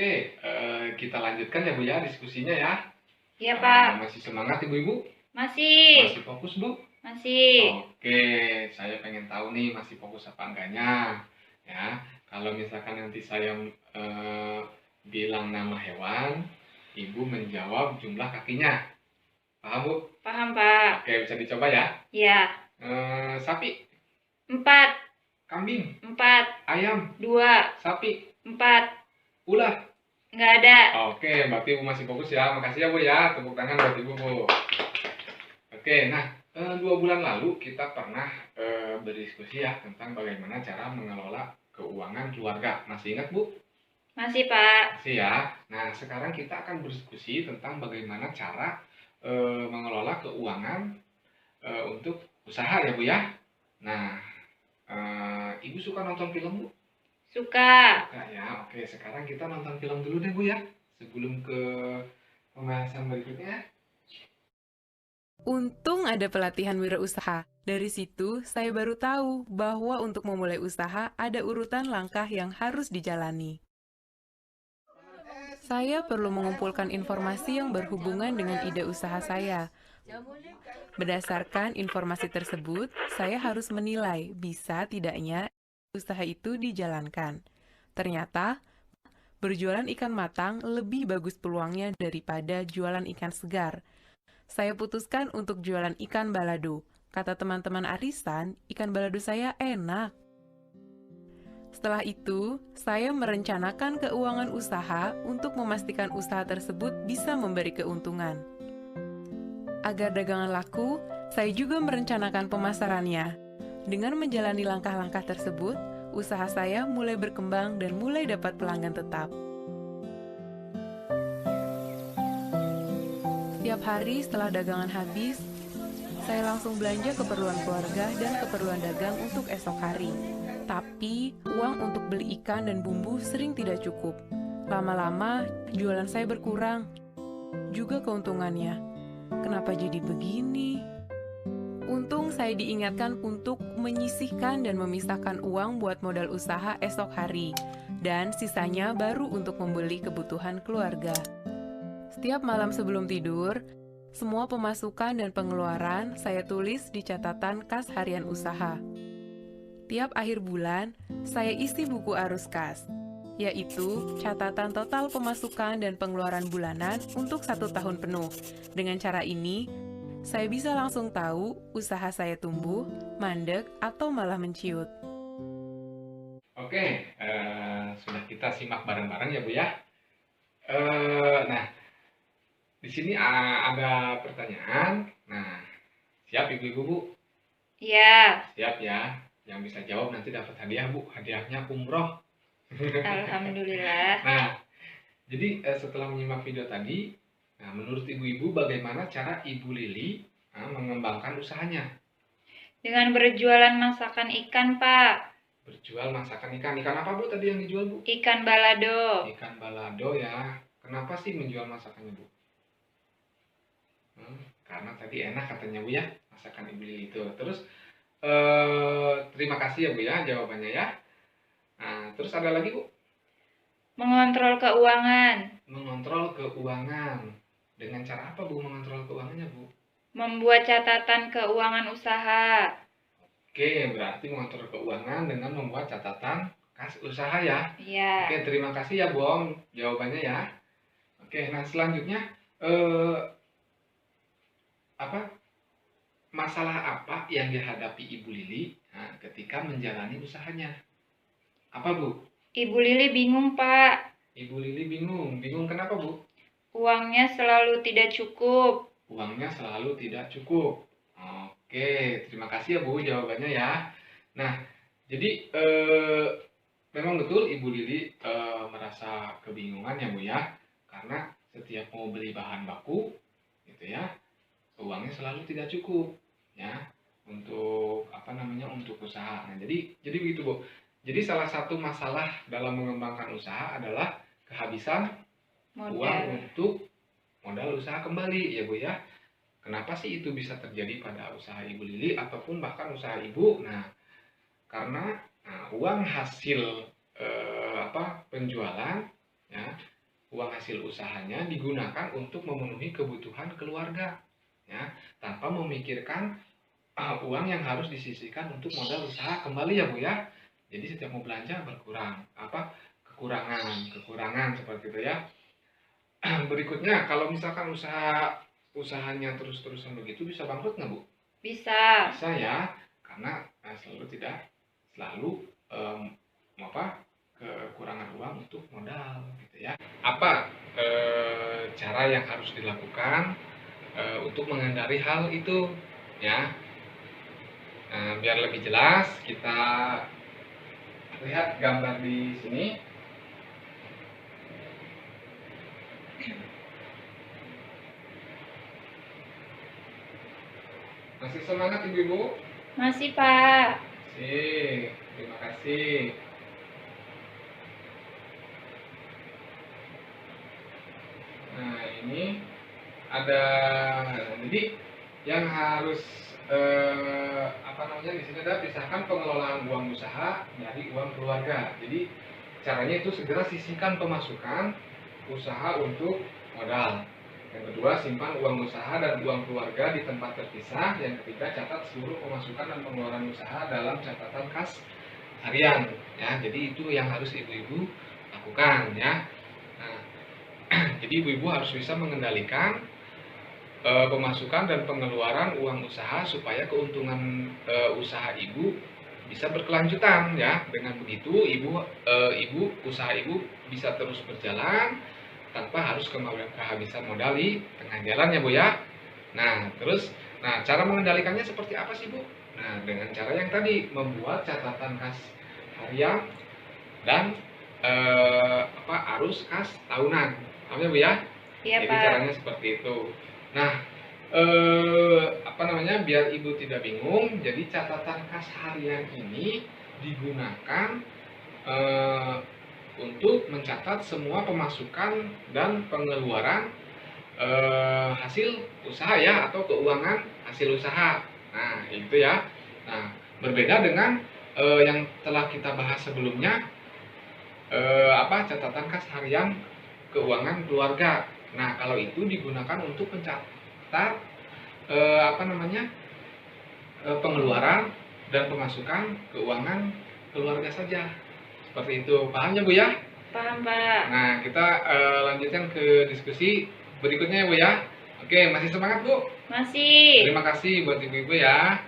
Oke, kita lanjutkan ya Bu ya diskusinya ya. Iya Pak. Masih semangat Ibu-ibu? Masih. Masih fokus Bu? Masih. Oke, saya pengen tahu nih masih fokus apa enggaknya. Ya, kalau misalkan nanti saya bilang nama hewan, Ibu menjawab jumlah kakinya. Paham Bu? Paham Pak. Oke, bisa dicoba ya. Iya. Sapi, 4. kambing, 4. ayam, 2. sapi, 4. ular. Nggak ada. Oke, berarti Ibu masih fokus ya. Makasih ya Bu ya. Tepuk tangan buat Ibu Bu. Oke, nah 2 bulan lalu kita pernah berdiskusi ya tentang bagaimana cara mengelola keuangan keluarga. Masih ingat Bu? Masih Pak. Masih ya. Nah sekarang kita akan berdiskusi tentang bagaimana cara mengelola keuangan untuk usaha ya Bu ya. Nah, Ibu suka nonton film Bu? Suka. Suka ya. Oke, sekarang kita nonton film dulu deh Bu ya. Sebelum ke pembahasan berikutnya. Untung ada pelatihan wirausaha. Dari situ, saya baru tahu bahwa untuk memulai usaha ada urutan langkah yang harus dijalani. Saya perlu mengumpulkan informasi yang berhubungan dengan ide usaha saya. Berdasarkan informasi tersebut, saya harus menilai bisa tidaknya usaha itu dijalankan. Ternyata, berjualan ikan matang lebih bagus peluangnya daripada jualan ikan segar. Saya putuskan untuk jualan ikan balado. Kata teman-teman arisan, ikan balado saya enak. Setelah itu, saya merencanakan keuangan usaha untuk memastikan usaha tersebut bisa memberi keuntungan. Agar dagangan laku, saya juga merencanakan pemasarannya. Dengan menjalani langkah-langkah tersebut, usaha saya mulai berkembang dan mulai dapat pelanggan tetap. Setiap hari setelah dagangan habis, saya langsung belanja keperluan keluarga dan keperluan dagang untuk esok hari. Tapi, uang untuk beli ikan dan bumbu sering tidak cukup. Lama-lama, jualan saya berkurang. Juga keuntungannya. Kenapa jadi begini? Untung saya diingatkan untuk menyisihkan dan memisahkan uang buat modal usaha esok hari. Dan sisanya baru untuk membeli kebutuhan keluarga. Setiap malam sebelum tidur, semua pemasukan dan pengeluaran saya tulis di catatan kas harian usaha. Tiap akhir bulan, saya isi buku arus kas, yaitu catatan total pemasukan dan pengeluaran bulanan untuk 1 tahun penuh. Dengan cara ini, saya bisa langsung tahu usaha saya tumbuh, mandek, atau malah menciut. Oke, sudah kita simak bareng-bareng ya Bu ya. Nah, di sini ada pertanyaan. Nah, siap Ibu-Ibu Bu? Iya. Siap ya. Yang bisa jawab nanti dapat hadiah Bu. Hadiahnya umroh. Alhamdulillah. Nah, jadi setelah menyimak video tadi, nah menurut Ibu-Ibu bagaimana cara Ibu Lili mengembangkan usahanya? Dengan berjualan masakan ikan Pak. Berjual masakan ikan. Ikan apa Bu tadi yang dijual Bu? Ikan balado. Ikan balado ya. Kenapa sih menjual masakannya Bu? Karena tadi enak katanya Bu ya, masakan Ibu Lili itu. Terus terima kasih ya Bu ya jawabannya ya. Nah, terus ada lagi Bu? Mengontrol keuangan. Mengontrol keuangan. Dengan cara apa Bu mengontrol keuangannya Bu? Membuat catatan keuangan usaha. Oke, berarti mengontrol keuangan dengan membuat catatan kas usaha ya. Iya. Oke, terima kasih ya Bu jawabannya ya. Oke, nah selanjutnya masalah apa yang dihadapi Ibu Lili ketika menjalani usahanya? Apa Bu? Ibu Lili bingung Pak. Ibu Lili bingung. Bingung kenapa Bu? Uangnya selalu tidak cukup. Uangnya selalu tidak cukup. Oke, terima kasih ya Bu jawabannya ya. Nah, jadi memang betul Ibu Lili merasa kebingungan ya Bu ya. Karena setiap mau beli bahan baku gitu ya, uangnya selalu tidak cukup ya untuk untuk usaha. Nah, jadi begitu Bu. Jadi salah satu masalah dalam mengembangkan usaha adalah kehabisan uang untuk modal usaha kembali ya Bu ya. Kenapa sih itu bisa terjadi pada usaha Ibu Lili ataupun bahkan usaha Ibu? Nah, karena uang hasil penjualan ya uang hasil usahanya digunakan untuk memenuhi kebutuhan keluarga, ya, tanpa memikirkan uang yang harus disisihkan untuk modal usaha kembali ya Bu ya. Jadi setiap mau belanja berkurang, kekurangan seperti itu ya. Berikutnya, kalau misalkan usahanya terus-terusan begitu bisa bangkrut nggak Bu? Bisa. Bisa ya, karena selalu kekurangan uang untuk modal gitu ya. Apa cara yang harus dilakukan untuk menghindari hal itu ya? Biar lebih jelas kita lihat gambar di sini. Masih semangat Ibu-ibu? Masih, Pak. Terima kasih. Nah, ini ada, jadi yang harus di sini ada pisahkan pengelolaan uang usaha dari uang keluarga. Jadi caranya itu segera sisihkan pemasukan usaha untuk modal. Yang kedua, simpan uang usaha dan uang keluarga di tempat terpisah. Yang ketiga, catat seluruh pemasukan dan pengeluaran usaha dalam catatan kas harian. Ya, jadi itu yang harus ibu-ibu lakukan ya. Nah, jadi ibu-ibu harus bisa mengendalikan pemasukan dan pengeluaran uang usaha supaya keuntungan usaha ibu bisa berkelanjutan ya. Dengan begitu usaha ibu bisa terus berjalan tanpa harus kehabisan modal di tengah jalan ya Bu ya. Nah, cara mengendalikannya seperti apa sih Bu? Nah, dengan cara yang tadi, membuat catatan kas harian dan arus kas tahunan. Paham ya Bu ya? Iya, Jadi Pak. caranya seperti itu. Nah, biar ibu tidak bingung, jadi catatan kas harian ini digunakan untuk mencatat semua pemasukan dan pengeluaran hasil usaha ya, atau keuangan hasil usaha. Nah, itu ya. Nah, berbeda dengan yang telah kita bahas sebelumnya, catatan kas harian keuangan keluarga. Nah, kalau itu digunakan untuk mencatat pengeluaran dan pemasukan keuangan keluarga saja. Seperti itu. Paham ya Bu ya? Paham, Pak. Nah, kita lanjutkan ke diskusi berikutnya ya Bu ya. Oke, masih semangat Bu? Masih. Terima kasih buat ibu-ibu ya.